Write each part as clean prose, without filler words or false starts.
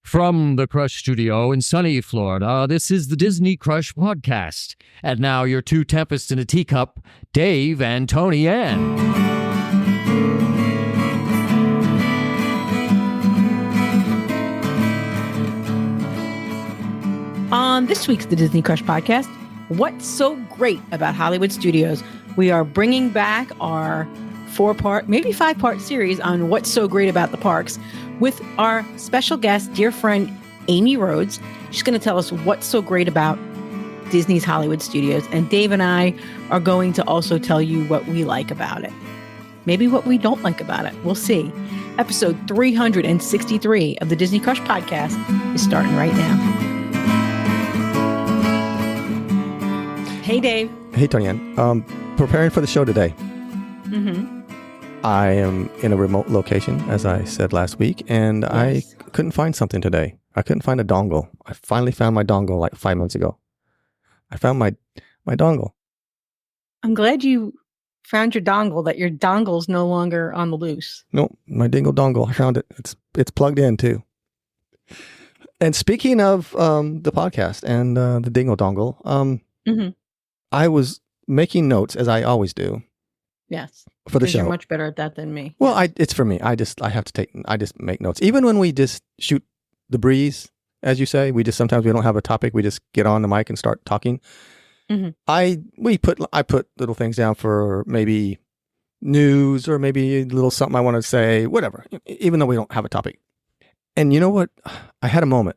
From the Crush Studio in sunny Florida, this is the Disney Crush podcast. And now your two tempests in a teacup, Dave and Tony Ann. On this week's The Disney Crush podcast, what's so great about Hollywood Studios? We are bringing back our 4-part, maybe 5-part series on what's so great about the parks with our special guest, dear friend, Amy Rhodes. She's going to tell us what's so great about Disney's Hollywood Studios. And Dave and I are going to also tell you what we like about it. Maybe what we don't like about it. We'll see. Episode 363 of the Disney Crush podcast is starting right now. Hey, Dave. Hey, Tony Ann. Preparing for the show today. Mm-hmm. I am in a remote location, as I said last week, and yes. I couldn't find something today. I couldn't find a dongle. I finally found my dongle like 5 months ago. I found my dongle. I'm glad you found your dongle, that your dongle's no longer on the loose. No, my dingle dongle. I found it. It's plugged in, too. And speaking of the podcast and the dingle dongle, mm-hmm. I was making notes, as I always do. Yes. For the show. You're much better at that than me. Well, it's for me. I just make notes. Even when we just shoot the breeze, as you say, sometimes we don't have a topic. We just get on the mic and start talking. Mm-hmm. I put little things down for maybe news or maybe a little something I want to say, whatever, even though we don't have a topic. And you know what? I had a moment,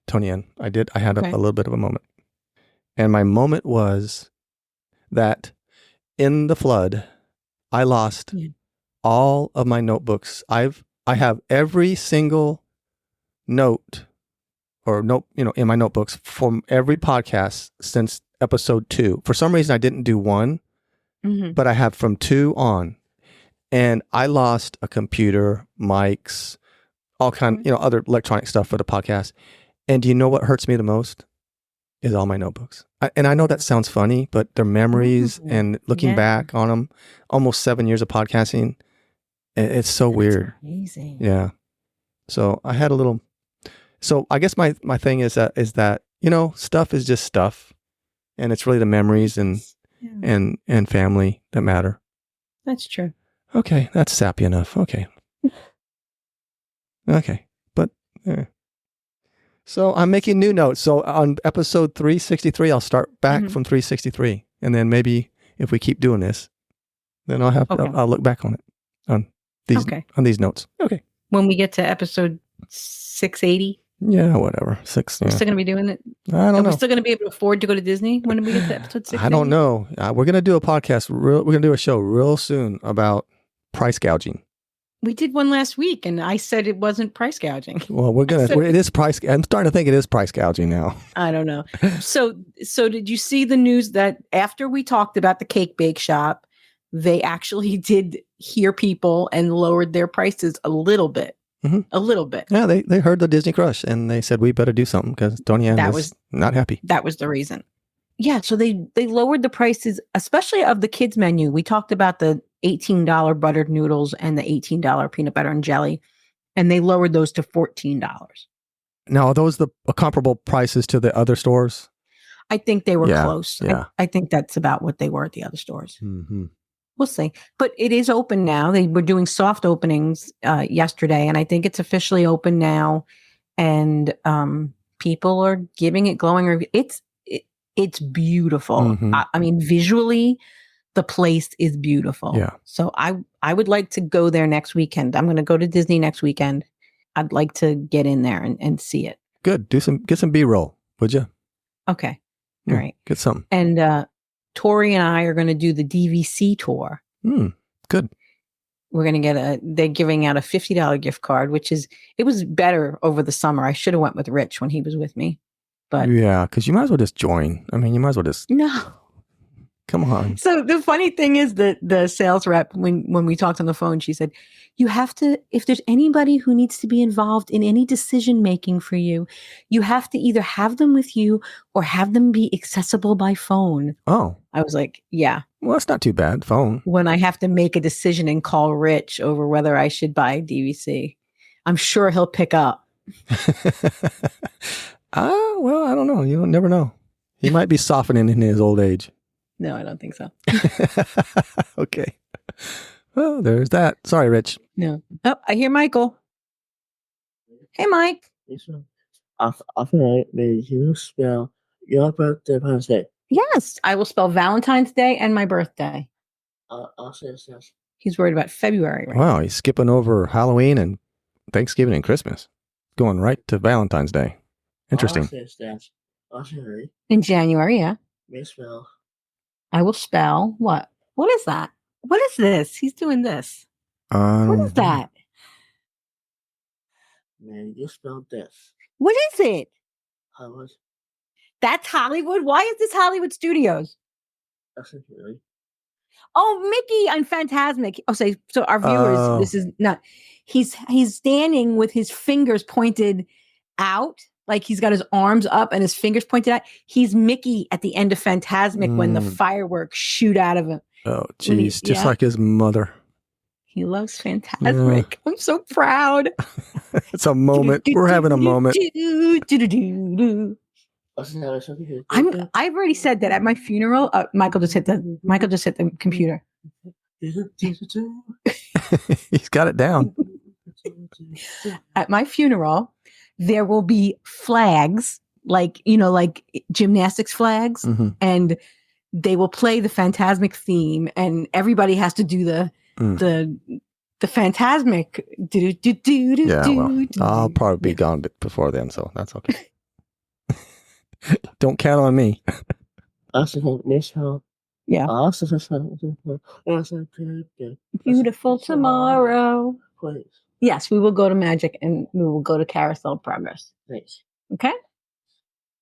Tony Ann. I had a little bit of a moment. And my moment was that in the flood, I lost all of my notebooks. I have every single note in my notebooks from every podcast since episode 2. For some reason, I didn't do 1, but I have from 2 on. And I lost a computer, mics, all kind, other electronic stuff for the podcast. And do you know what hurts me the most? Is all my notebooks. And I know that sounds funny, but they're memories and looking back on them, almost 7 years of podcasting, it's so weird. Amazing. Yeah. So I had a little, so I guess my thing is that, stuff is just stuff, and it's really the memories and family that matter. That's true. Okay. That's sappy enough. Okay. But, So I'm making new notes. So on episode 363, I'll start back from 363. And then maybe if we keep doing this, then I'll look back on it, on these notes. Okay. When we get to episode 680? Yeah, whatever. 6. Yeah. We're still going to be doing it? I don't know. We're still going to be able to afford to go to Disney when we get to episode 680? I don't know. We're going to do a podcast. We're going to do a show real soon about price gouging. We did one last week, and I said it wasn't price gouging. Well, it is price. I'm starting to think it is price gouging now. I don't know. So did you see the news that after we talked about the cake bake shop, they actually did hear people and lowered their prices a little bit? Mm-hmm. A little bit. Yeah, they heard the Disney Crush, and they said, we better do something because Tony Ann was not happy. That was the reason. Yeah, so they lowered the prices, especially of the kids menu. We talked about the $18 buttered noodles and the $18 peanut butter and jelly, and they lowered those to $14. Now, are those the comparable prices to the other stores? I think they were close. Yeah. I think that's about what they were at the other stores. Mm-hmm. We'll see. But it is open now. They were doing soft openings yesterday, and I think it's officially open now. And people are giving it glowing reviews. It's beautiful. Mm-hmm. I mean, visually, the place is beautiful. Yeah. So I would like to go there next weekend. I'm going to go to Disney next weekend. I'd like to get in there and see it. Good. Get some B-roll, would you? Okay. All right. Get something. And Tori and I are going to do the DVC tour. Good. We're going to they're giving out a $50 gift card, it was better over the summer. I should have went with Rich when he was with me. But yeah, because you might as well just join. I mean, you might as well just... No. Come on. So the funny thing is that the sales rep, when we talked on the phone, she said, you have to, if there's anybody who needs to be involved in any decision making for you, you have to either have them with you or have them be accessible by phone. Oh. I was like, yeah. Well, that's not too bad. Phone. When I have to make a decision and call Rich over whether I should buy DVC, I'm sure he'll pick up. Well, I don't know. You never know. He might be softening in his old age. No, I don't think so. Okay. Well, there's that. Sorry, Rich. No. Oh, I hear Michael. Hey, Mike. I feel like maybe you spell your birthday Wednesday. Yes, I will spell Valentine's Day and my birthday. I'll say yes. He's worried about February, right? Wow, he's skipping over Halloween and Thanksgiving and Christmas. Going right to Valentine's Day. Interesting. I'll say yes. I'll say right. In January, yeah. May spell. I will spell what? What is that? What is this? He's doing this. What is that? May you spell this. What is it? How was? That's Hollywood. Why is this Hollywood Studios? I'll say right. Oh, Mickey on Fantasmic. Oh, so our viewers, Oh. this is not. He's standing with his fingers pointed out, like he's got his arms up and his fingers pointed out. He's Mickey at the end of Fantasmic when the fireworks shoot out of him. Oh, geez. Just yeah. like his mother. He loves Fantasmic. I'm so proud. It's a moment. We're having a moment. I've already said that at my funeral. Michael just hit the computer. He's got it down. At my funeral, there will be flags, like gymnastics flags, Mm-hmm. and they will play the Fantasmic theme, and everybody has to do the Fantasmic. Yeah, well, I'll probably be gone before then, so that's okay. Don't count on me. Yeah. Beautiful tomorrow. Please. Yes, we will go to Magic and we will go to Carousel Progress. Thanks. Okay?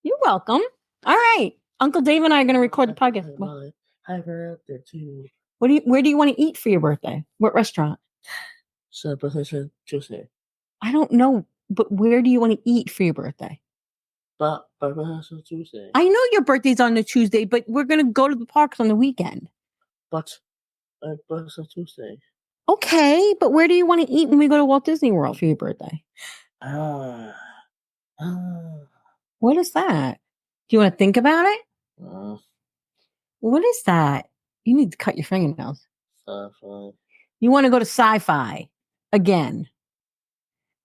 You're welcome. All right. Uncle Dave and I are going to record the podcast. Happy birthday to you. Where do you want to eat for your birthday? What restaurant? Celebration Tuesday. I don't know, but where do you want to eat for your birthday? But Tuesday. I know your birthday's on the Tuesday, but we're going to go to the parks on the weekend. But Tuesday. Okay, but where do you want to eat when we go to Walt Disney World for your birthday? What is that? Do you want to think about it? What is that? You need to cut your fingernails. You want to go to Sci-Fi again.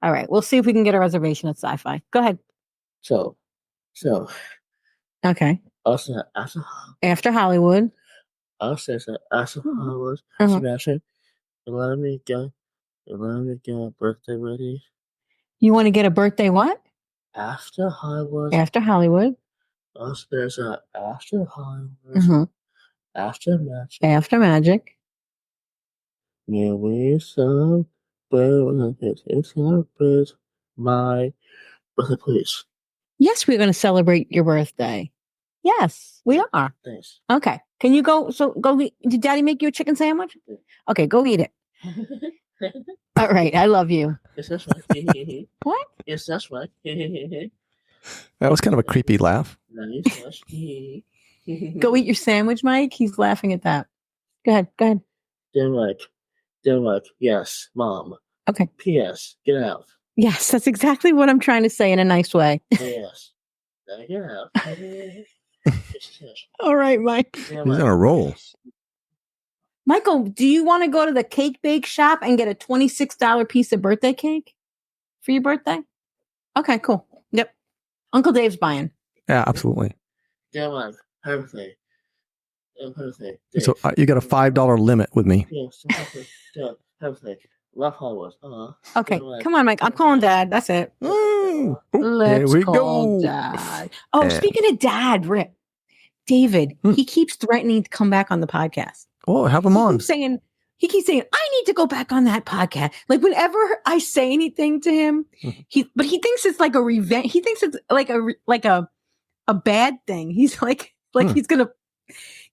All right, we'll see if we can get a reservation at Sci-Fi. Go ahead. So. Okay. Also, After Hollywood. after Hollywood. Uh-huh. Smashing. Let me get a birthday ready. You want to get a birthday what? After Hollywood. After Hollywood. Also, there's a after Hollywood. Mm-hmm. After Magic. After Magic. Yeah, we celebrate my birthday, please. Yes, we're going to celebrate your birthday. Yes, we are. Thanks. Okay. Can you go? So go. Did Daddy make you a chicken sandwich? Okay, go eat it. All right. I love you. Yes, that's right. What? Yes, that's right. That was kind of a creepy laugh. Go eat your sandwich, Mike. He's laughing at that. Go ahead. Then like, yes, Mom. Okay. P.S. Get out. Yes, that's exactly what I'm trying to say in a nice way. Yes. Get out. All right, Mike. He's on a roll. Michael, do you want to go to the cake bake shop and get a $26 piece of birthday cake for your birthday? Okay, cool. Yep. Uncle Dave's buying. Yeah, absolutely. Then like, everything. So you got a $5 limit with me. Yes, everything. Love Hollywood. Okay, come on, Mike. I'm calling Dad. That's it. Let's we call go. Dad. Oh, Yeah. Speaking of Dad, Rick, David, he keeps threatening to come back on the podcast. Oh, have him on. He keeps saying, I need to go back on that podcast. Like whenever I say anything to him, he thinks it's like a revenge. He thinks it's like a bad thing. He's like he's gonna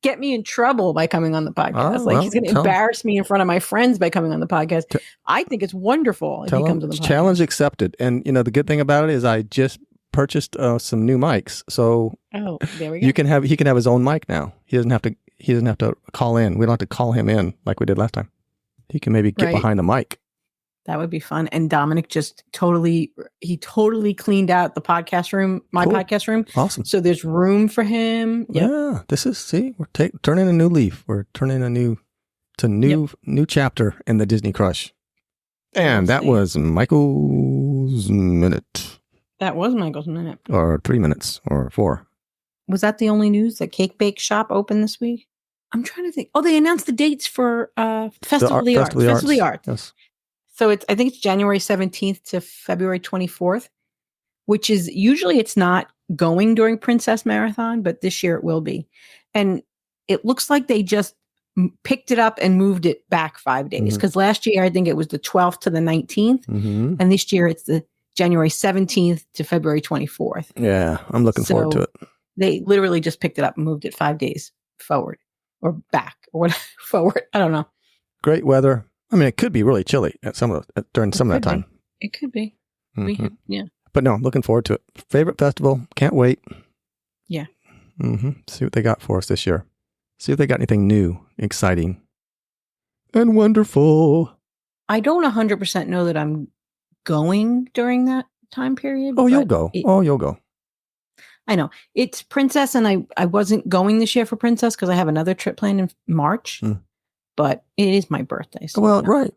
get me in trouble by coming on the podcast. He's gonna embarrass me in front of my friends by coming on the podcast. I think it's wonderful if he comes on the podcast. Challenge accepted. And the good thing about it is I just purchased some new mics, so there we go. he can have his own mic now. He doesn't have to call in. We don't have to call him in like we did last time. He can maybe get behind the mic. That would be fun. And Dominic just totally cleaned out the podcast room, my Cool. podcast room. Awesome. So there's room for him. Yep. Yeah, this is, we're turning a new leaf. We're turning a new chapter in the Disney Crush. And that was Michael's Minute. That was Michael's Minute. Or 3 minutes, or 4. Was that the only news? The Cake Bake Shop opened this week? I'm trying to think. Oh, they announced the dates for Festival of the Arts. Yes. So I think it's January 17th to February 24th, which is usually it's not going during Princess Marathon, but this year it will be. And it looks like they just picked it up and moved it back 5 days. Because last year, I think it was the 12th to the 19th. Mm-hmm. And this year it's the January 17th to February 24th. Yeah, I'm looking forward to it. They literally just picked it up and moved it 5 days forward or back or whatever, forward. I don't know. Great weather. I mean, it could be really chilly at during some of that time. It could be. Mm-hmm. Yeah. But no, looking forward to it. Favorite festival. Can't wait. Yeah. Mm-hmm. See what they got for us this year. See if they got anything new, exciting, and wonderful. I don't 100% know that I'm going during that time period. Oh, you'll go. You'll go. I know. It's Princess, and I wasn't going this year for Princess because I have another trip planned in March. But it is my birthday. So well, right.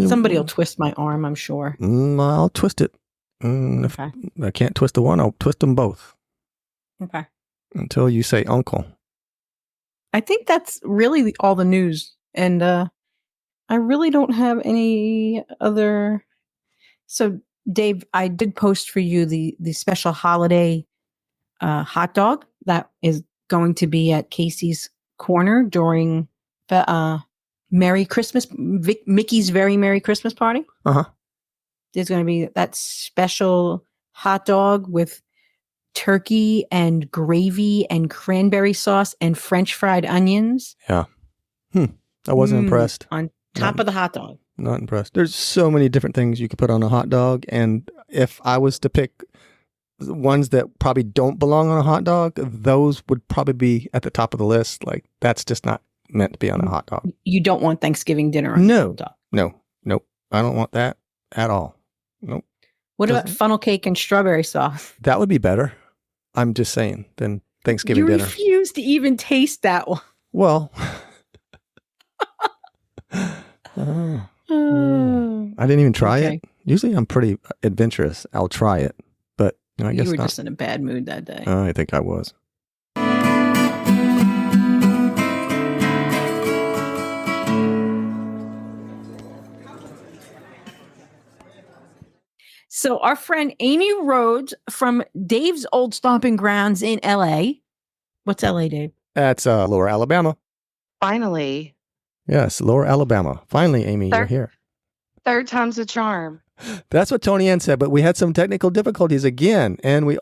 Somebody will twist my arm, I'm sure. I'll twist it. If Okay. I can't twist the one, I'll twist them both. Okay. Until you say uncle. I think that's really all the news. And I really don't have any other. So, Dave, I did post for you the special holiday hot dog that is going to be at Casey's Corner during the Merry Christmas, Mickey's Very Merry Christmas Party. Uh-huh. There's going to be that special hot dog with turkey and gravy and cranberry sauce and French fried onions. Yeah. I wasn't impressed. On top of the hot dog. Not impressed. There's so many different things you could put on a hot dog. And if I was to pick ones that probably don't belong on a hot dog, those would probably be at the top of the list. Like, that's just not meant to be on a hot dog. You don't want Thanksgiving dinner on a hot dog. No. I don't want that at all. Nope. What about funnel cake and strawberry sauce? That would be better. I'm just saying, than Thanksgiving dinner. You refuse to even taste that one. Well, I didn't even try it. Usually I'm pretty adventurous. I'll try it, but I guess you were not. just in a bad mood that day. I think I was. So our friend Amy Rhodes from Dave's old stomping grounds in LA. What's LA, Dave? That's Lower Alabama. Finally. Yes, Lower Alabama. Finally, Amy, you're here. Third time's a charm. That's what Tony Ann said, but we had some technical difficulties again, and we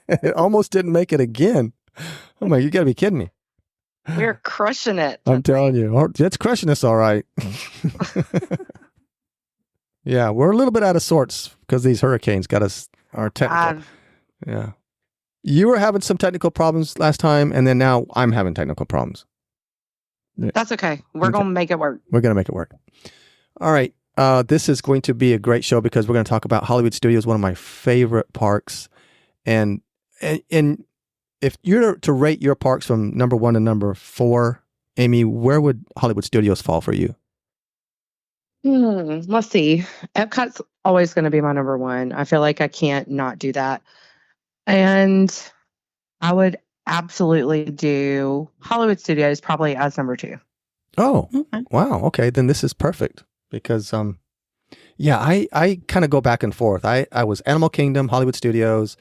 it almost didn't make it again. Oh my, you got to be kidding me. We're crushing it. I'm telling you. It's crushing us all right. Yeah, we're a little bit out of sorts because these hurricanes got us our technical. Yeah. You were having some technical problems last time, and then now I'm having technical problems. That's okay. We're going to make it work. We're going to make it work. All right. This is going to be a great show because we're going to talk about Hollywood Studios, one of my favorite parks. And if you're to rate your parks from number 1 to number 4, Amy, where would Hollywood Studios fall for you? Let's see. Epcot's always going to be my number 1. I feel like I can't not do that. And I would absolutely do Hollywood Studios probably as number 2. Oh, wow. Okay. Then this is perfect because, I kind of go back and forth. I was Animal Kingdom, Hollywood Studios.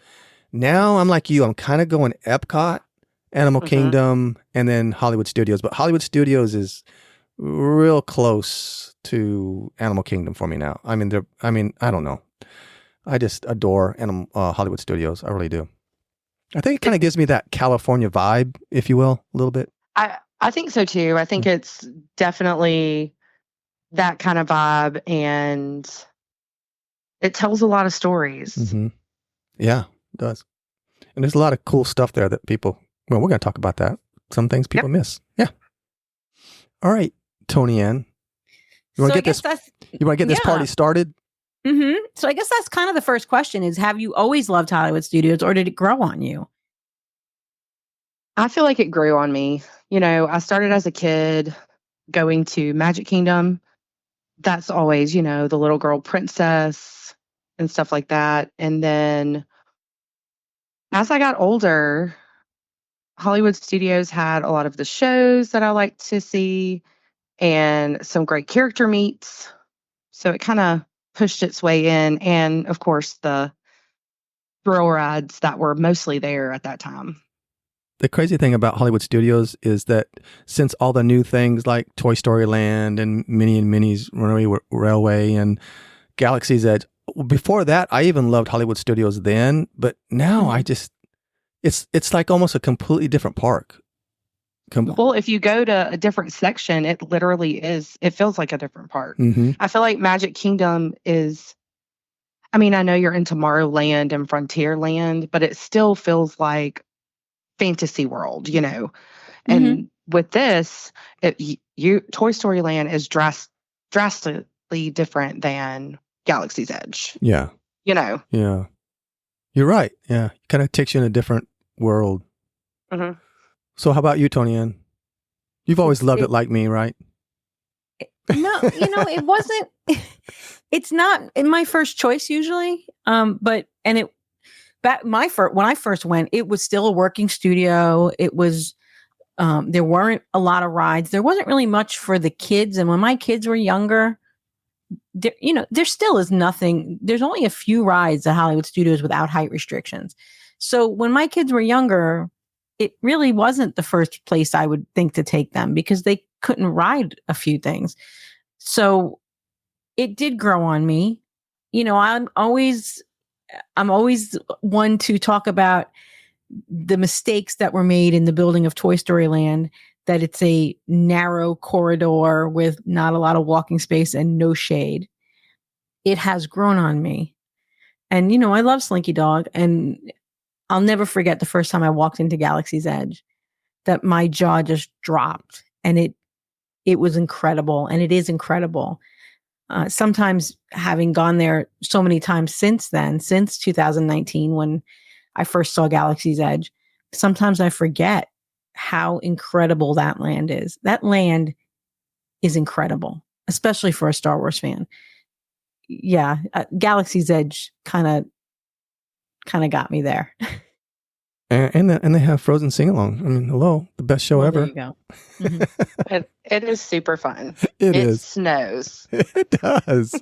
Now I'm like you. I'm kind of going Epcot, Animal Kingdom, and then Hollywood Studios. But Hollywood Studios is real close to Animal Kingdom for me now. I don't know. I just adore Hollywood Studios. I really do. I think it kind of gives me that California vibe, if you will, a little bit. I think so too. I think it's definitely that kind of vibe, and it tells a lot of stories. Mm-hmm. Yeah, it does. And there's a lot of cool stuff there that we're going to talk about that. Some things people miss. Yeah. All right, Tony Ann. You want So to I guess that's this yeah. party started? So I guess that's kind of the first question is, have you always loved Hollywood Studios or did it grow on you? I feel like it grew on me. I started as a kid going to Magic Kingdom. That's always, the little girl princess and stuff like that. And then as I got older, Hollywood Studios had a lot of the shows that I liked to see and some great character meets. So it kind of pushed its way in. And of course, the thrill rides that were mostly there at that time. The crazy thing about Hollywood Studios is that since all the new things like Toy Story Land and Minnie and Minnie's Runaway Railway and Galaxy's Edge, before that, I even loved Hollywood Studios then, but now I just, it's like almost a completely different park. Well, if you go to a different section, it literally is, it feels like a different park. Mm-hmm. I feel like Magic Kingdom is, I know you're in Tomorrowland and Frontierland, but it still feels like fantasy world, and with this, Toy Story Land is drastically different than Galaxy's Edge. Yeah. Yeah. You're right. Yeah. It kind of takes you in a different world. Mm-hmm. So how about you, Tony Ann? You've always loved it like me, right? No, it wasn't, it's not in my first choice usually. When I first went, it was still a working studio. It was, there weren't a lot of rides. There wasn't really much for the kids. And when my kids were younger, there still is nothing. There's only a few rides at Hollywood Studios without height restrictions. So when my kids were younger, it really wasn't the first place I would think to take them because they couldn't ride a few things. So it did grow on me. I'm always one to talk about the mistakes that were made in the building of Toy Story Land, that it's a narrow corridor with not a lot of walking space and no shade. It has grown on me. And, I love Slinky Dog, and I'll never forget the first time I walked into Galaxy's Edge, that my jaw just dropped, and it was incredible, and it is incredible. Sometimes having gone there so many times since then, since 2019, when I first saw Galaxy's Edge, sometimes I forget how incredible that land is. That land is incredible, especially for a Star Wars fan. Yeah, Galaxy's Edge kind of got me there. And they have Frozen sing-along. Hello, the best show ever. There you go. Mm-hmm. It is super fun. It is. It snows. It does.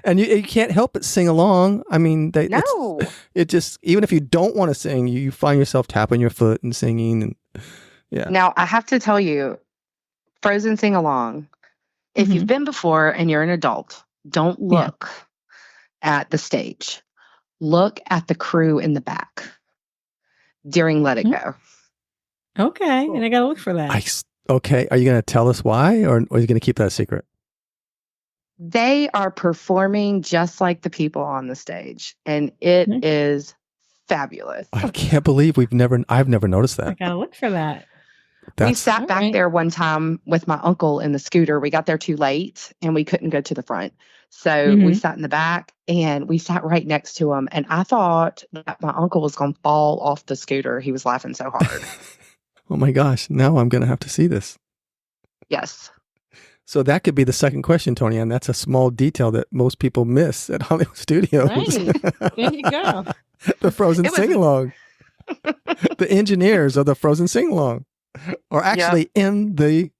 And you can't help but sing along. No. It just, even if you don't want to sing, you find yourself tapping your foot and singing. And yeah. Now, I have to tell you, Frozen sing along, if you've been before and you're an adult, don't look at the stage. Look at the crew in the back during Let It Go. Okay. And I got to look for that. Okay. Are you going to tell us why, or are you going to keep that a secret? They are performing just like the people on the stage, and it is fabulous. I can't believe I've never noticed that. I got to look for that. We sat back there one time with my uncle in the scooter. We got there too late and we couldn't go to the front. So we sat in the back and we sat right next to him. And I thought that my uncle was going to fall off the scooter. He was laughing so hard. Oh my gosh. Now I'm going to have to see this. Yes. So that could be the second question, Tony, and that's a small detail that most people miss at Hollywood Studios. Right. There you go. The Frozen sing-along. The engineers of the Frozen sing-along are actually in the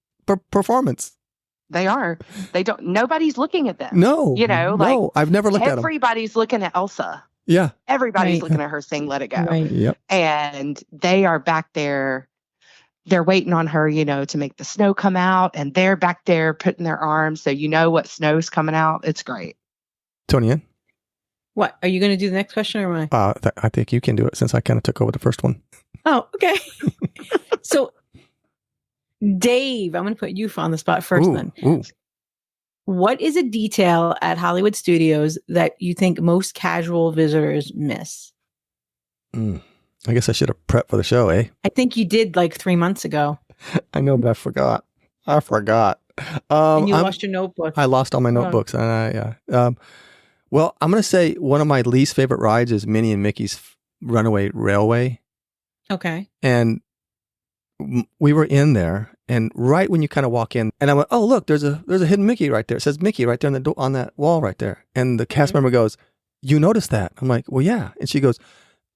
performance. They are. Nobody's looking at them. No. No, I've never looked at them. Everybody's looking at Elsa. Yeah. Everybody's looking at her sing Let It Go. Right. Yep. And they are back there. They're waiting on her, to make the snow come out. And they're back there putting their arms. So what snow's coming out. It's great. Tony Ann? What? Are you going to do the next question or am I? I think you can do it since I kind of took over the first one. Oh, okay. So, Dave, I'm going to put you on the spot first then. Ooh. What is a detail at Hollywood Studios that you think most casual visitors miss? I guess I should have prepped for the show, eh? I think you did like 3 months ago. I know, but I forgot. And you I'm- lost your notebook. I lost all my Oh. notebooks. Well, I'm going to say one of my least favorite rides is Minnie and Mickey's Runaway Railway. Okay. And we were in there, and right when you kind of walk in, and I went, "Oh, look, there's a hidden Mickey right there. It says Mickey right there on the on that wall right there." And the cast member goes, "You noticed that?" I'm like, "Well, yeah." And she goes,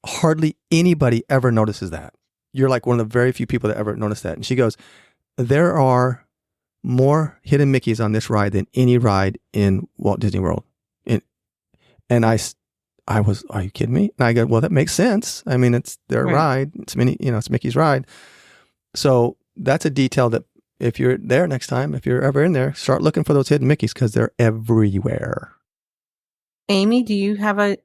"Hardly anybody ever notices that. You're like one of the very few people that ever notice that." And she goes, "There are more hidden Mickeys on this ride than any ride in Walt Disney World." And I was, "Are you kidding me?" And I go, "Well, that makes sense. I mean, it's their Right. ride. It's it's Mickey's ride." So that's a detail that if you're there next time, if you're ever in there, start looking for those hidden Mickeys because they're everywhere. Amy, do you have a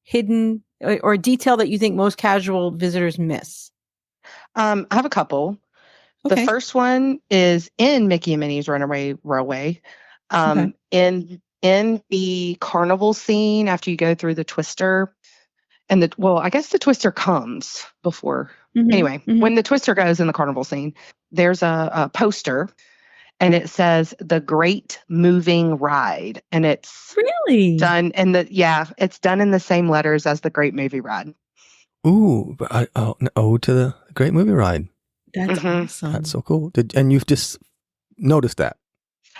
hidden or a detail that you think most casual visitors miss? I have a couple. Okay. The first one is in Mickey and Minnie's Runaway Railway. Okay. In the carnival scene, after you go through the Twister, and I guess the Twister comes before. Mhm, Anyway, mhm. when the Twister goes in the carnival scene, there's a poster, and it says "The Great Moving Ride," and it's Really? done it's done in the same letters as the Great Movie Ride. Ooh, but an ode to the Great Movie Ride. That's Mhm. awesome. That's so cool. And you've just noticed that.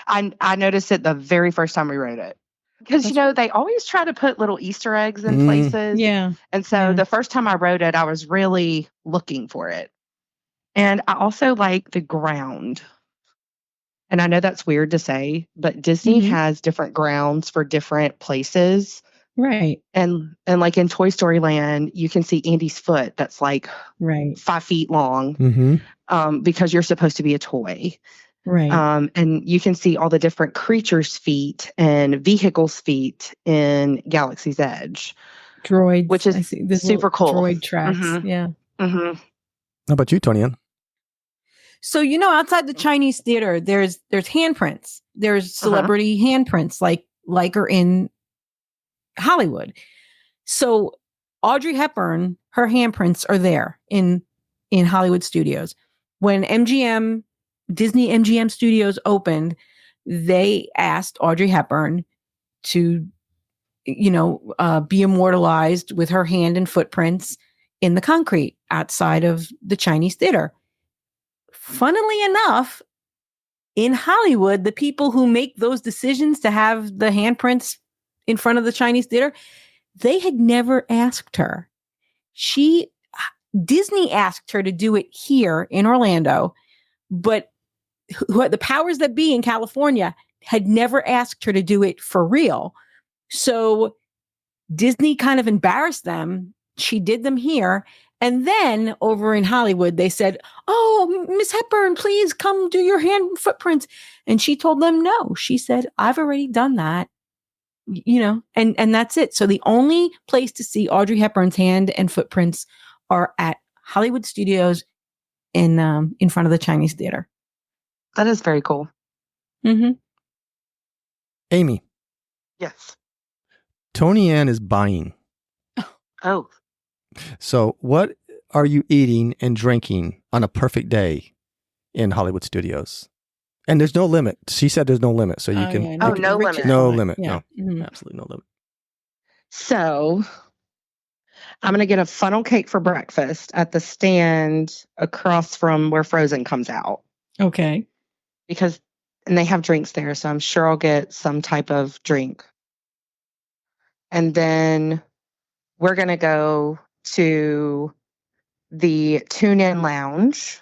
I noticed it the very first time we rode it. Because, they always try to put little Easter eggs in places. Yeah. And so Yeah. the first time I rode it, I was really looking for it. And I also like the ground. And I know that's weird to say, but Disney Mhm. has different grounds for different places. Right. And like in Toy Story Land, you can see Andy's foot that's like Right. 5 feet long Mm-hmm. because you're supposed to be a toy. Right. And you can see all the different creatures' feet and vehicles' feet in Galaxy's Edge, Droids. which is I see this super little cool. Droid tracks. Mhm. Yeah. Mm-hmm. How about you, Tony Ann? So outside the Chinese theater, there's handprints. There's celebrity handprints like are in Hollywood. So Audrey Hepburn, her handprints are there in Hollywood Studios. When Disney MGM Studios opened, they asked Audrey Hepburn to be immortalized with her hand and footprints in the concrete outside of the Chinese theater. Funnily enough, in Hollywood, the people who make those decisions to have the handprints in front of the Chinese theater, they had never asked her. Disney asked her to do it here in Orlando, but the powers that be in California had never asked her to do it for real. So Disney kind of embarrassed them. She did them here. And then over in Hollywood, they said, "Oh, Miss Hepburn, please come do your hand footprints." And she told them no. She said, "I've already done that." And that's it. So the only place to see Audrey Hepburn's hand and footprints are at Hollywood Studios in front of the Chinese theater. That is very cool. Mm-hmm. Amy, Yes. Tony Ann is buying. Oh, So what are you eating and drinking on a perfect day in Hollywood Studios? And there's no limit. She said there's no limit. So you can. Yeah, Oh, no Richard limit. No Cohen. limit. Yeah. No, Mhm. absolutely no limit. so I'm going to get a funnel cake for breakfast at the stand across from where Frozen comes out. Okay. And they have drinks there, so I'm sure I'll get some type of drink. And then we're going to go to the Tune-In Lounge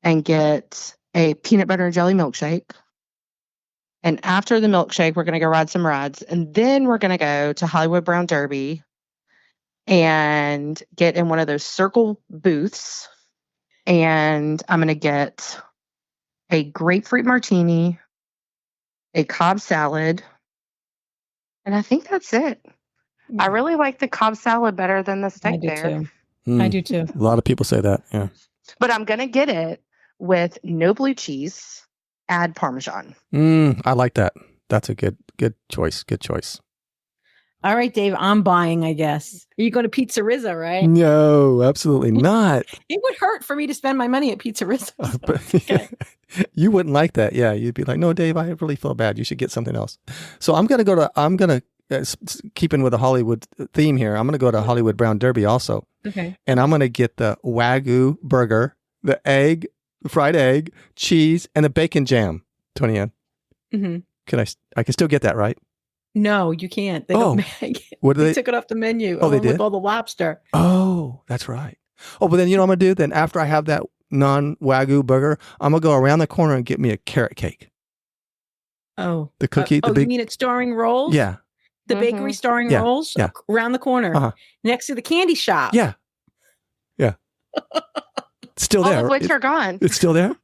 and get a peanut butter and jelly milkshake. And after the milkshake, we're going to go ride some rides. And then we're going to go to Hollywood Brown Derby and get in one of those circle booths. And I'm going to get a grapefruit martini, a Cobb salad, and I think that's it. I really like the Cobb salad better than the steak I do there. too. Mm. I do too. A lot of people say that. Yeah. But I'm going to get it with no blue cheese, add Parmesan. I like that. That's a good choice. Good choice. All right, Dave, I'm buying, I guess. You're going to Pizzerizza, right? No, absolutely not. It would hurt for me to spend my money at Pizzerizza. But Okay. you wouldn't like that. Yeah, you'd be like, no, Dave, I really feel bad. You should get something else. So keeping with the Hollywood theme here, I'm going to go to Hollywood Brown Derby also. Okay. And I'm going to get the Wagyu burger, the fried egg, cheese, and the bacon jam, Tony Ann. Mm-hmm. I can still get that, right? No, you can't. They don't make it. What do They took it off the menu. Oh, they along did? with all the lobster. Oh, that's right. Oh, but then you know what I'm going to do? Then after I have that non-Wagyu burger, I'm going to go around the corner and get me a carrot cake. Oh. The cookie, the you big. mean at Starring Rolls? Yeah. The bakery Starring Yeah, Rolls? yeah. Around the corner. Uh-huh. Next to the candy shop. Yeah. Yeah. It's still All there. of which are gone. It's still there?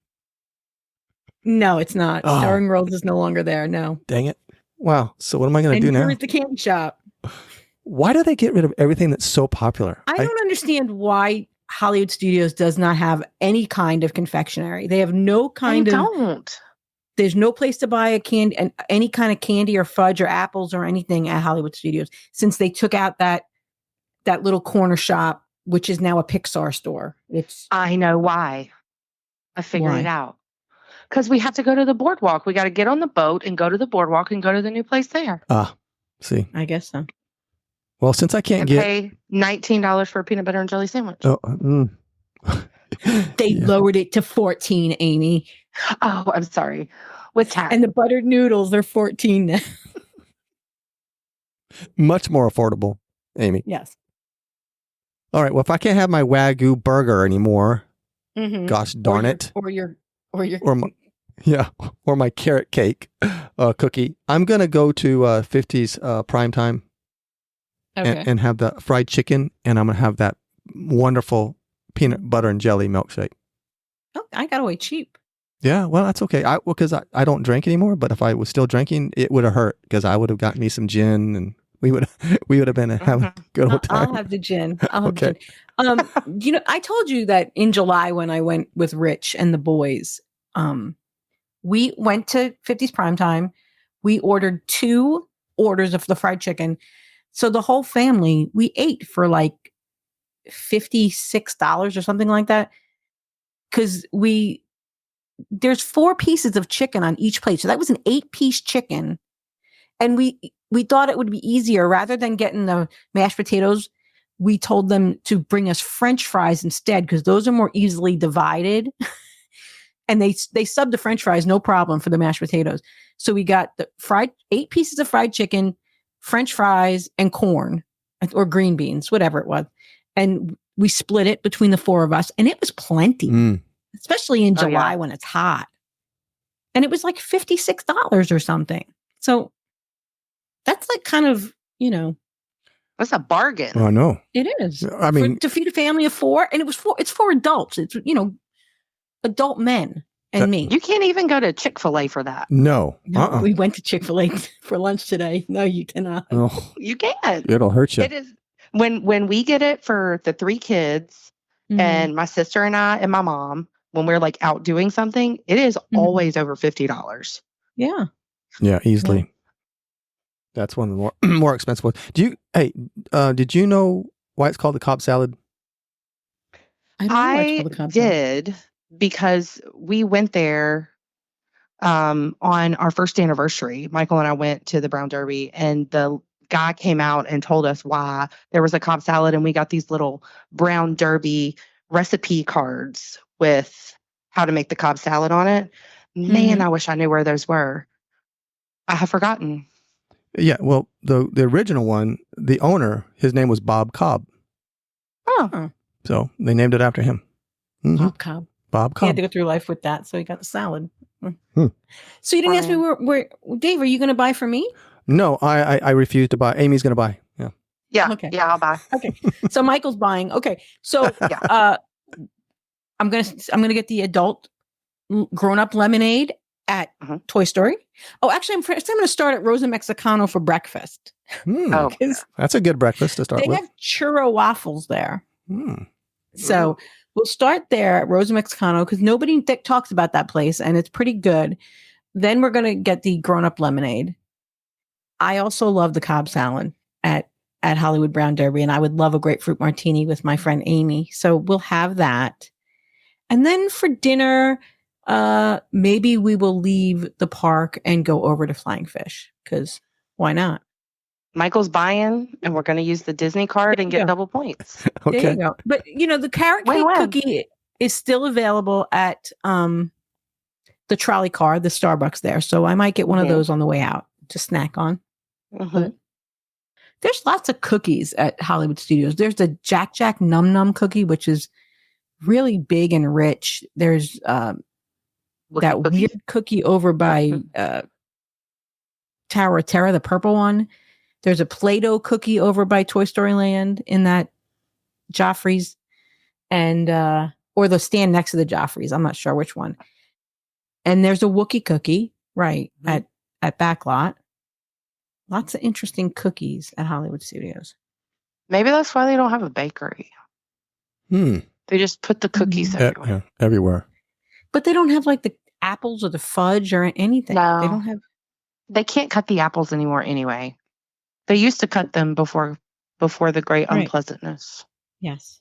No, it's not. Oh. Starring Rolls is no longer there. No. Dang it. Wow. So what am I going to do And now? where's the candy shop? Why do they get rid of everything that's so popular? I don't understand why Hollywood Studios does not have any kind of confectionery. They have no kind They of. don't. There's no place to buy a candy and any kind of candy or fudge or apples or anything at Hollywood Studios since they took out that little corner shop, which is now a Pixar store. I know why. I figured it out. Because we have to go to the boardwalk. We got to get on the boat and go to the boardwalk and go to the new place there. See. I guess so. Well, since I can't And get pay $19 for a peanut butter and jelly sandwich. They lowered it to 14, Amy. Oh, I'm sorry. With tax. And the buttered noodles, they're 14 now. much more affordable, Amy. Yes. All right. Well, if I can't have my Wagyu burger anymore, Mm-hmm. gosh darn it. Or your Or my carrot cake cookie. I'm going to go to 50s primetime okay. and have the fried chicken, and I'm going to have that wonderful peanut butter and jelly milkshake. Oh, I got away cheap. Yeah, well, that's okay. Because I don't drink anymore, but if I was still drinking, it would have hurt because I would have gotten me some gin and we would have been having a good old time. I'll have the gin. I'll have Okay. the gin. I told you that in July when I went with Rich and the boys, we went to 50s Primetime. We ordered 2 orders of the fried chicken. So the whole family, we ate for like $56 or something like that. Because there's 4 pieces of chicken on each plate. So that was an 8-piece chicken. And we thought it would be easier rather than getting the mashed potatoes. We told them to bring us French fries instead because those are more easily divided. And they subbed the French fries, no problem, for the mashed potatoes. So we got the 8 pieces of fried chicken, French fries, and corn or green beans, whatever it was. And we split it between the 4 of us, and it was plenty, especially in July when it's hot. And it was like $56 or something. So that's like kind of, that's a bargain. Oh, I know. it is. I mean, to feed a family of 4, and it's for adults. It's, adult men and me. You can't even go to Chick-fil-A for that. no. No, we went to Chick-fil-A for lunch today. No, you cannot. Oh, You can't. it'll hurt you. It is when we get it for the 3 kids Mhm. and my sister and I and my mom, when we're like out doing something, it is always over $50. Yeah. Yeah, easily. That's one of the more expensive ones. Did you know why it's called the Cobb salad? I don't know why it's I called the Cobb salad. did because we went there on our first anniversary. Michael and I went to the Brown Derby, and the guy came out and told us why there was a Cobb salad, and we got these little Brown Derby recipe cards with how to make the Cobb salad on it. Man, I wish I knew where those were. I have forgotten. Yeah, well, the original one, the owner, his name was Bob Cobb. Oh, So they named it after him. Mhm. Bob Cobb. Bob He had Cobb. to go through life with that, so he got the salad. Hmm. So you didn't ask me where Dave, are you going to buy for me? No, I refuse to buy. Amy's going to buy. Yeah. yeah. Okay. Yeah, I'll buy. Okay. So Michael's buying. Okay. So Yeah. I'm gonna get the adult grown-up lemonade at Toy Story. Oh, actually, I'm going to start at Rosa Mexicano for breakfast. Oh, 'Cause That's a good breakfast to start they with. have churro waffles there. Hmm. So we'll start there at Rosa Mexicano because nobody talks about that place and it's pretty good. Then we're going to get the grown-up lemonade. I also love the Cobb salad. at Hollywood Brown Derby, and I would love a grapefruit martini with my friend Amy. So we'll have that. And then for dinner, maybe we will leave the park and go over to Flying Fish, because why not? Michael's buying, and we're going to use the Disney card and get double points. Okay. There you go. But the carrot cake Win-win. cookie is still available at the trolley car, the Starbucks there. So I might get one of those on the way out to snack on. But there's lots of cookies at Hollywood Studios. There's the Jack Jack Num Num cookie, which is really big and rich. There's that weird cookie over by Tower of Terror, the purple one. There's a Play-Doh cookie over by Toy Story Land in that Joffrey's, and or the stand next to the Joffrey's. I'm not sure which one. And there's a Wookiee cookie right at Backlot. Lots of interesting cookies at Hollywood Studios. Maybe that's why they don't have a bakery. They just put the cookies everywhere. Yeah, everywhere. But they don't have like the apples or the fudge or anything. No. They don't have. They can't cut the apples anymore anyway. They used to cut them before the great unpleasantness. Yes.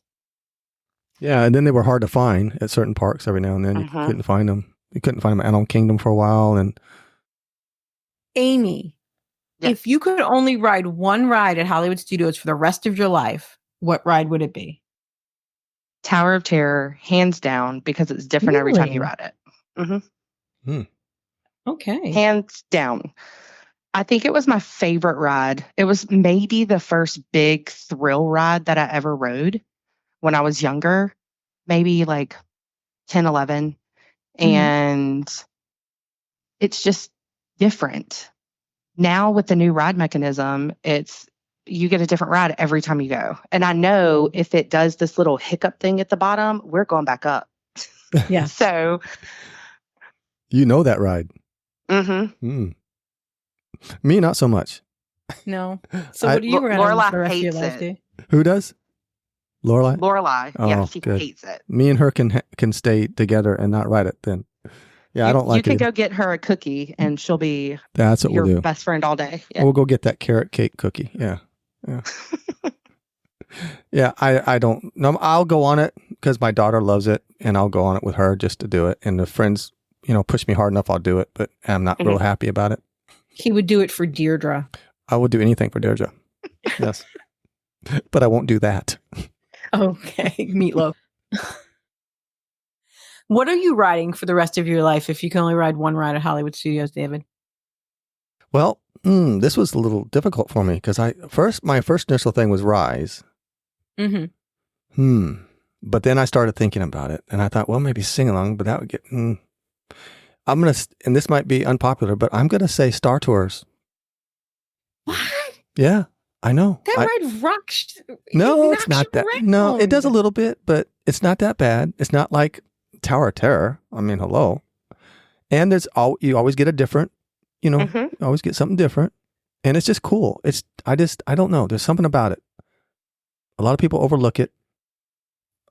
Yeah, and then they were hard to find at certain parks every now and then. You couldn't find them. You couldn't find them at Animal Kingdom for a while. And Amy, if you could only ride one ride at Hollywood Studios for the rest of your life, what ride would it be? Tower of Terror, hands down, because it's different every time you ride it. Okay. Hands down. I think it was my favorite ride. It was maybe the first big thrill ride that I ever rode when I was younger, maybe like 10, 11. And it's just different. Now with the new ride mechanism, you get a different ride every time you go. And I know if it does this little hiccup thing at the bottom, we're going back up. Yeah. So. You know that ride. Me, not so much. No. So what do you ride on for the rest of your life, Dave? Who does? Lorelai? Lorelai. Yeah, she hates it. Me and her can stay together and not ride it then. Yeah, I don't like it. You can go get her a cookie and she'll be That's what your we'll do. Best friend all day. Yeah. We'll go get that carrot cake cookie. Yeah. Yeah, I don't. No, I'll go on it because my daughter loves it, and I'll go on it with her just to do it. And the friends, push me hard enough, I'll do it. But I'm not real happy about it. He would do it for Deirdre. I would do anything for Deirdre. Yes, but I won't do that. Okay, Meatloaf. What are you riding for the rest of your life if you can only ride one ride at Hollywood Studios, David? Well, this was a little difficult for me because my first initial thing was Rise. But then I started thinking about it, and I thought, well, maybe Sing Along, but that would get. I'm gonna, and this might be unpopular, but I'm gonna say Star Tours. What? Yeah, I know. That ride rocks. No, it's not that. No, it does a little bit, but it's not that bad. It's not like Tower of Terror. I mean, hello. And you always get a different. You always get something different, and it's just cool. I don't know. There's something about it. A lot of people overlook it.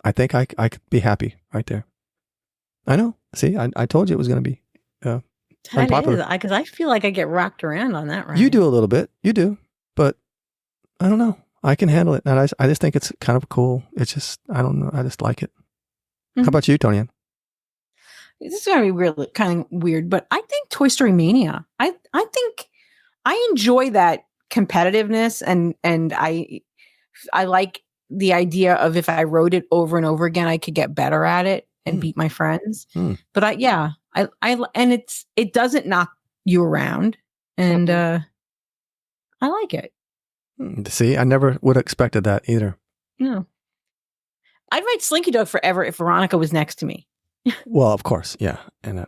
I think I could be happy right there. I know. See, I told you it was going to be unpopular. Because I feel like I get rocked around on that ride. You do a little bit. You do. But I don't know. I can handle it. And I just think it's kind of cool. It's just, I don't know. I just like it. How about you, Tony Ann? This is going to be really kind of weird, but I think Toy Story Mania. I think I enjoy that competitiveness, and I like the idea of if I rode it over and over again, I could get better at it and beat my friends. But I and it doesn't knock you around, and I like it. See, I never would have expected that either. No, I'd ride Slinky Dog forever if Veronica was next to me. Well, of course, yeah, and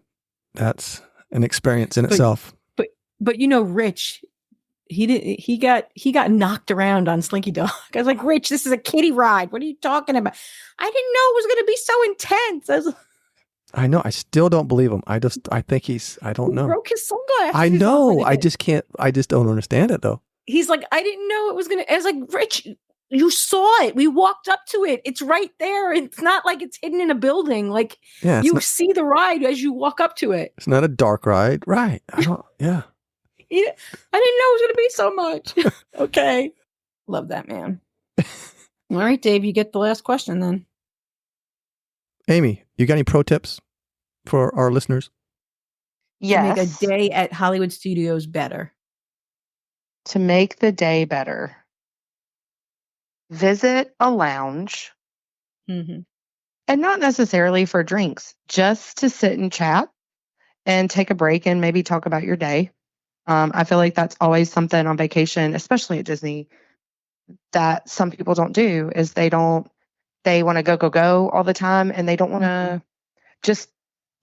that's an experience in itself. But Rich, he got knocked around on Slinky Dog. I was like, Rich, this is a kiddie ride. What are you talking about? I didn't know it was going to be so intense. I know. I still don't believe him. I think I don't know. Broke his sunglasses. I know. I just don't understand it though. He's like, I didn't know it was going to. I was like, Rich, you saw it. We walked up to it. It's right there. It's not like it's hidden in a building. Like you see the ride as you walk up to it. It's not a dark ride. Right. I didn't know it was going to be so much. Okay. Love that man. All right, Dave, you get the last question then. Amy, you got any pro tips for our listeners? Yes. To make a day at Hollywood Studios better. To make the day better, visit a lounge, Mm-hmm. and not necessarily for drinks, just to sit and chat and take a break and maybe talk about your day. I feel like that's always something on vacation, especially at Disney, that some people don't do is they want to go all the time, and they don't want to just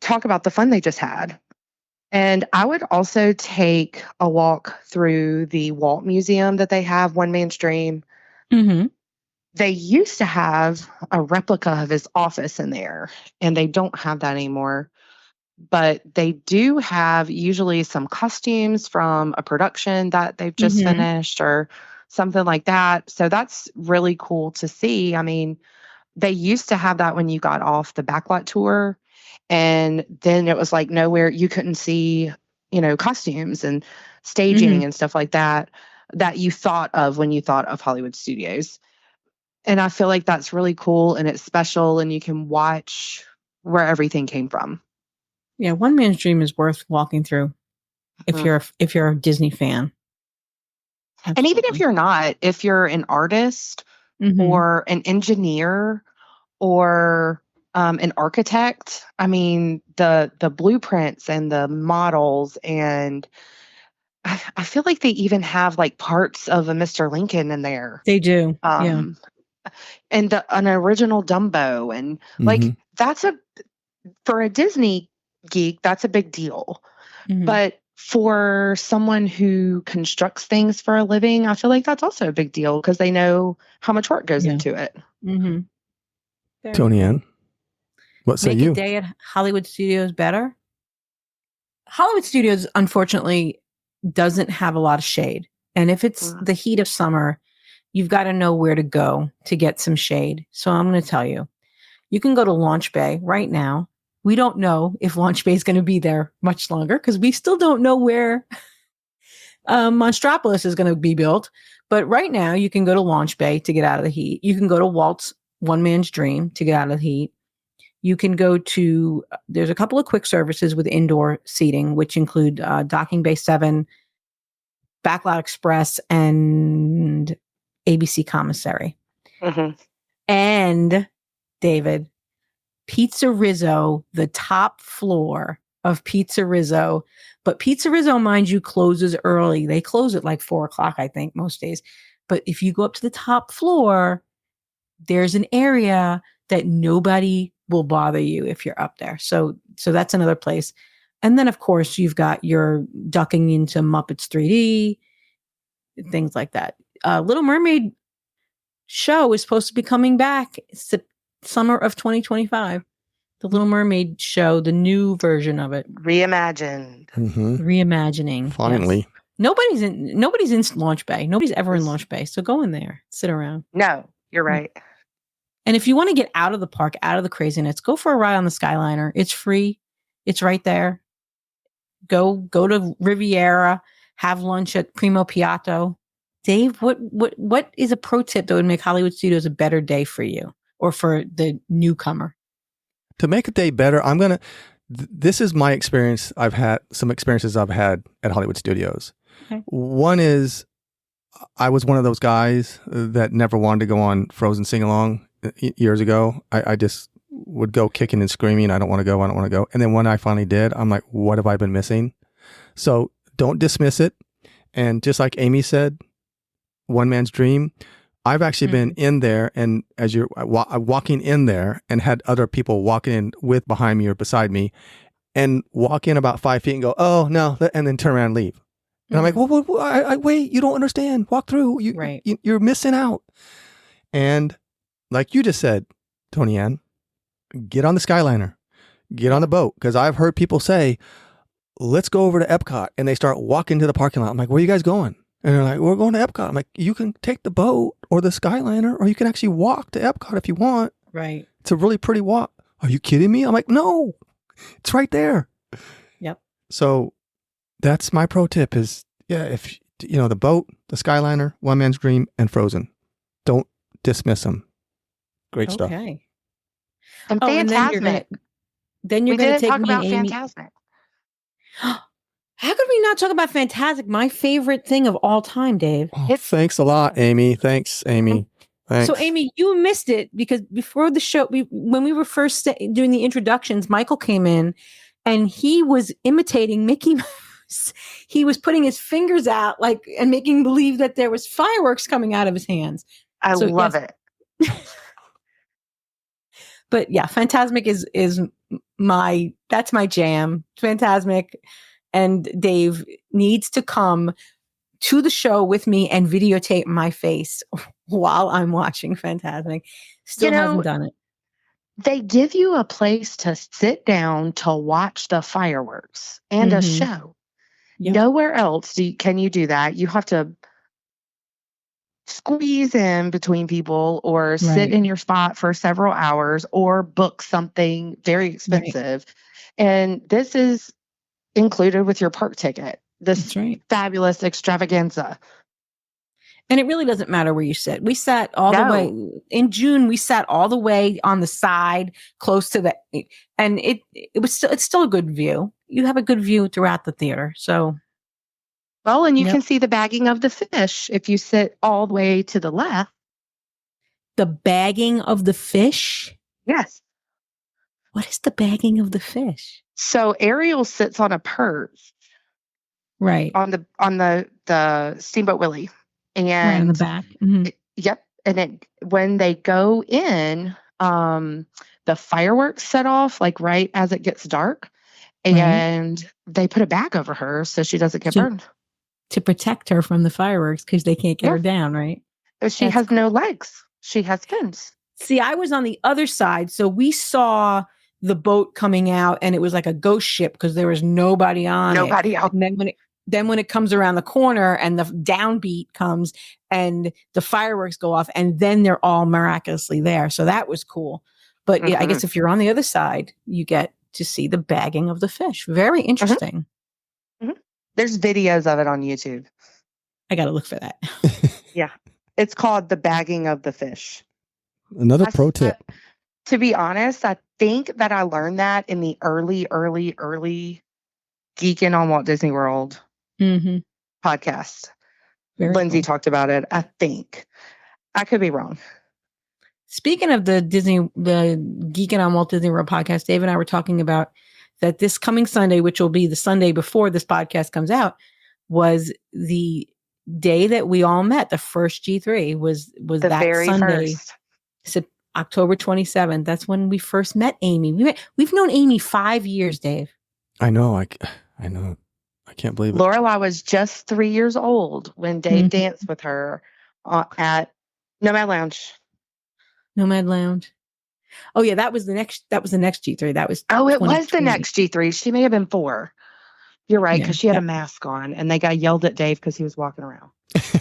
talk about the fun they just had. And I would also take a walk through the Walt Museum that they have, One Man's Dream. Mm-hmm. They used to have a replica of his office in there, and they don't have that anymore. But they do have usually some costumes from a production that they've just finished or something like that. So that's really cool to see. I mean, they used to have that when you got off the backlot tour, and then it was like nowhere, you couldn't see, costumes and staging and stuff like that you thought of when you thought of Hollywood Studios. And I feel like that's really cool, and it's special, and you can watch where everything came from. Yeah, One Man's Dream is worth walking through if you're a Disney fan. Absolutely. And even if you're not, if you're an artist or an engineer or an architect, I mean, the blueprints and the models, and I feel like they even have like parts of a Mr. Lincoln in there. They do. And an original Dumbo, and like for a Disney geek, that's a big deal. But for someone who constructs things for a living, I feel like that's also a big deal because they know how much work goes into it. Tony Ann, what say you? Make a day at Hollywood Studios better? Hollywood Studios, unfortunately, doesn't have a lot of shade. And if it's the heat of summer, you've got to know where to go to get some shade. So I'm going to tell you, you can go to Launch Bay right now. We don't know if Launch Bay is going to be there much longer because we still don't know where Monstropolis is going to be built. But right now, you can go to Launch Bay to get out of the heat. You can go to Walt's One Man's Dream to get out of the heat. You can go to, there's a couple of quick services with indoor seating, which include Docking Bay 7, Backlot Express, and ABC Commissary. And, David, Pizza Rizzo, the top floor of Pizza Rizzo. But Pizza Rizzo, mind you, closes early. They close at like 4:00, I think, most days. But if you go up to the top floor, there's an area that nobody will bother you if you're up there. So that's another place. And then, of course, you've got your ducking into Muppets 3D, things like that. Little Mermaid show is supposed to be coming back summer of 2025. The Little Mermaid show, the new version of it. Reimagined. Reimagining. Finally. Yes. Nobody's in Launch Bay. Nobody's ever in Launch Bay. So go in there, sit around. No, you're right. And if you want to get out of the park, out of the craziness, go for a ride on the Skyliner. It's free. It's right there. Go to Riviera, have lunch at Primo Piatto. Dave, what is a pro tip that would make Hollywood Studios a better day for you or for the newcomer? To make a day better, this is my experience. I've had some experiences I've had at Hollywood Studios. Okay. One is I was one of those guys that never wanted to go on Frozen sing-along years ago. I just would go kicking and screaming. I don't want to go. And then when I finally did, I'm like, what have I been missing? So don't dismiss it. And just like Amy said, One Man's Dream, I've actually been in there, and as you're walking in there and had other people walking in behind me or beside me and walk in about 5 feet and go, oh, no, and then turn around and leave. And I'm like, well, wait, you don't understand. Walk through. You're missing out. And like you just said, Tony Ann, get on the Skyliner, get on the boat. Because I've heard people say, let's go over to Epcot. And they start walking to the parking lot. I'm like, where are you guys going? And they're like, we're going to Epcot. I'm like, you can take the boat or the Skyliner, or you can actually walk to Epcot if you want. Right. It's a really pretty walk. Are you kidding me? I'm like, no, it's right there. Yep. So that's my pro tip is, if the boat, the Skyliner, One Man's Dream, and Frozen. Don't dismiss them. Great stuff. Okay. And Oh, and Fantasmic. then you're We going to didn't take talk me about and Amy. Fantasmic. How could we not talk about Fantastic? My favorite thing of all time, Dave. Oh, thanks a lot, Amy. Thanks, Amy. Thanks. So, Amy, you missed it because before the show, when we were first doing the introductions, Michael came in and he was imitating Mickey Mouse. He was putting his fingers out and making believe that there was fireworks coming out of his hands. I love it. But yeah, Fantasmic is that's my jam. Fantasmic, and Dave needs to come to the show with me and videotape my face while I'm watching Fantasmic. Still hasn't done it. They give you a place to sit down to watch the fireworks and a show. Yep. Nowhere else can you do that. You have to squeeze in between people or sit in your spot for several hours or book something very expensive. Right. And this is included with your park ticket. This fabulous extravaganza. And it really doesn't matter where you sit. We sat all the way in June. We sat all the way on the side, close to and it's still a good view. You have a good view throughout the theater. So, well, and you can see the bagging of the fish if you sit all the way to the left. The bagging of the fish? Yes. What is the bagging of the fish? So Ariel sits on a perch, right, on the Steamboat Willie. And right in the back. Mm-hmm. Yep. And when they go in, the fireworks set off right as it gets dark, and they put a bag over her so she doesn't get burned. To protect her from the fireworks because they can't get her down, right? She has no legs. She has fins. See, I was on the other side, so we saw the boat coming out, and it was like a ghost ship because there was nobody on it. Nobody out. And then when it comes around the corner and the downbeat comes and the fireworks go off, and then they're all miraculously there. So that was cool. But I guess if you're on the other side, you get to see the bagging of the fish. Very interesting. Mm-hmm. There's videos of it on YouTube. I got to look for that. Yeah. It's called The Bagging of the Fish. Another pro tip. To be honest, I think that I learned that in the early Geeking on Walt Disney World podcast. Very Lindsay cool. talked about it, I think. I could be wrong. Speaking of the Geeking on Walt Disney World podcast, Dave and I were talking about that this coming Sunday, which will be the Sunday before this podcast comes out, was the day that we all met. The first G3 was the that very Sunday, October 27th. That's when we first met Amy. We've known Amy 5 years, Dave. I know. I know. I can't believe it. Lorelai was just 3 years old when Dave danced with her at Nomad Lounge. Nomad Lounge. Oh yeah, that was the next G3. That was it was the next G3. She may have been 4. You're right, because she had a mask on, and they got yelled at Dave because he was walking around.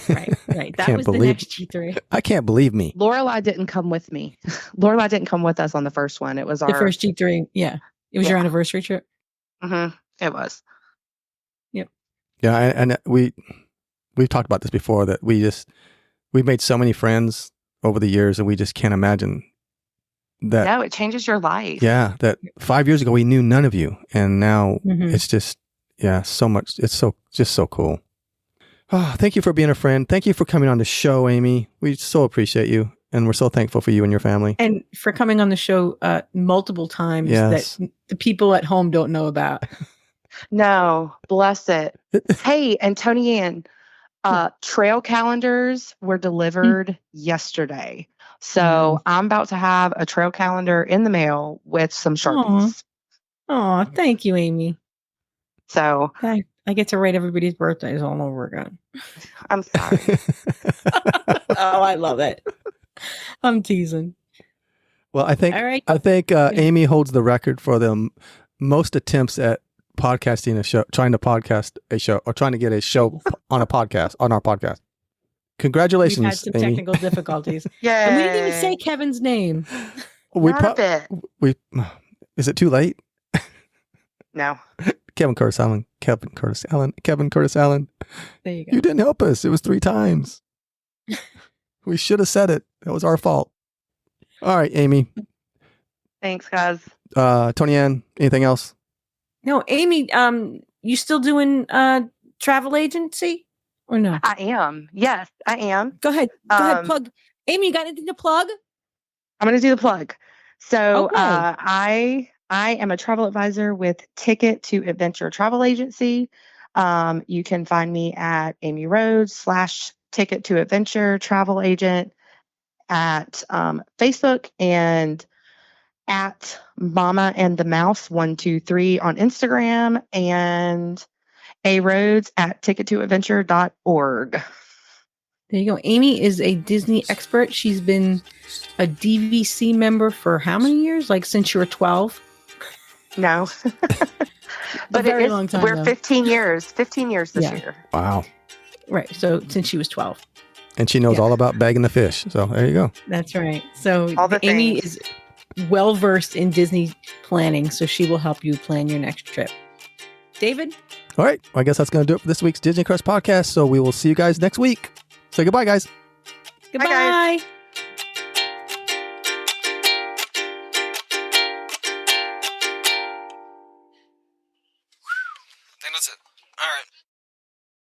Right. That was the next G3. I can't believe me. Lorelai didn't come with me. Lorelai didn't come with us on the first one. It was the first G3. Yeah, it was your anniversary trip. It was. Yep. Yeah, and we've talked about this before, that we've made so many friends over the years, and we just can't imagine that. No, it changes your life. Yeah, that 5 years ago we knew none of you, and now it's just so much. It's just so cool. Oh, thank you for being a friend. Thank you for coming on the show, Amy. We so appreciate you, and we're so thankful for you and your family. And for coming on the show multiple times that the people at home don't know about. No, bless it. Hey, and Tony Ann, trail calendars were delivered yesterday. So I'm about to have a trail calendar in the mail with some Sharpies. Oh, thank you, Amy. So I get to write everybody's birthdays all over again. I'm sorry. Oh, I love it. I'm teasing. Well, I think Amy holds the record for the most attempts at podcasting a show, trying to podcast a show, or trying to get a show on our podcast. Congratulations, We've had some Amy. technical difficulties. Yeah, and we didn't even say Kevin's name. Is it too late? No. Kevin Kurtzhammer. Kevin Curtis Allen. Kevin Curtis Allen. There you go. You didn't help us. It was 3 times. We should have said it. That was our fault. All right, Amy. Thanks, guys. Tony Ann, anything else? No, Amy, you still doing travel agency or no? I am. Yes, I am. Go ahead. Plug. Amy, you got anything to plug? I'm going to do the plug. So Okay. I am a travel advisor with Ticket to Adventure Travel Agency. You can find me at Amy Rhodes / Ticket to Adventure Travel Agent at Facebook and at Mama and the Mouse 123 on Instagram and A Rhodes at tickettoadventure.org. There you go. Amy is a Disney expert. She's been a DVC member for how many years? Like since you were 12? No. But very it is, long time, we're though. 15 years this Yeah. year. Wow. Right. So since she was 12. And she knows Yeah. all about bagging the fish. So there you go. That's right. So All the Amy things. is well versed in Disney planning, so she will help you plan your next trip. David? All right. I guess that's going to do it for this week's Disney Crush podcast. So we will see you guys next week. Say goodbye, guys. Goodbye. guys. I think that's it. All right.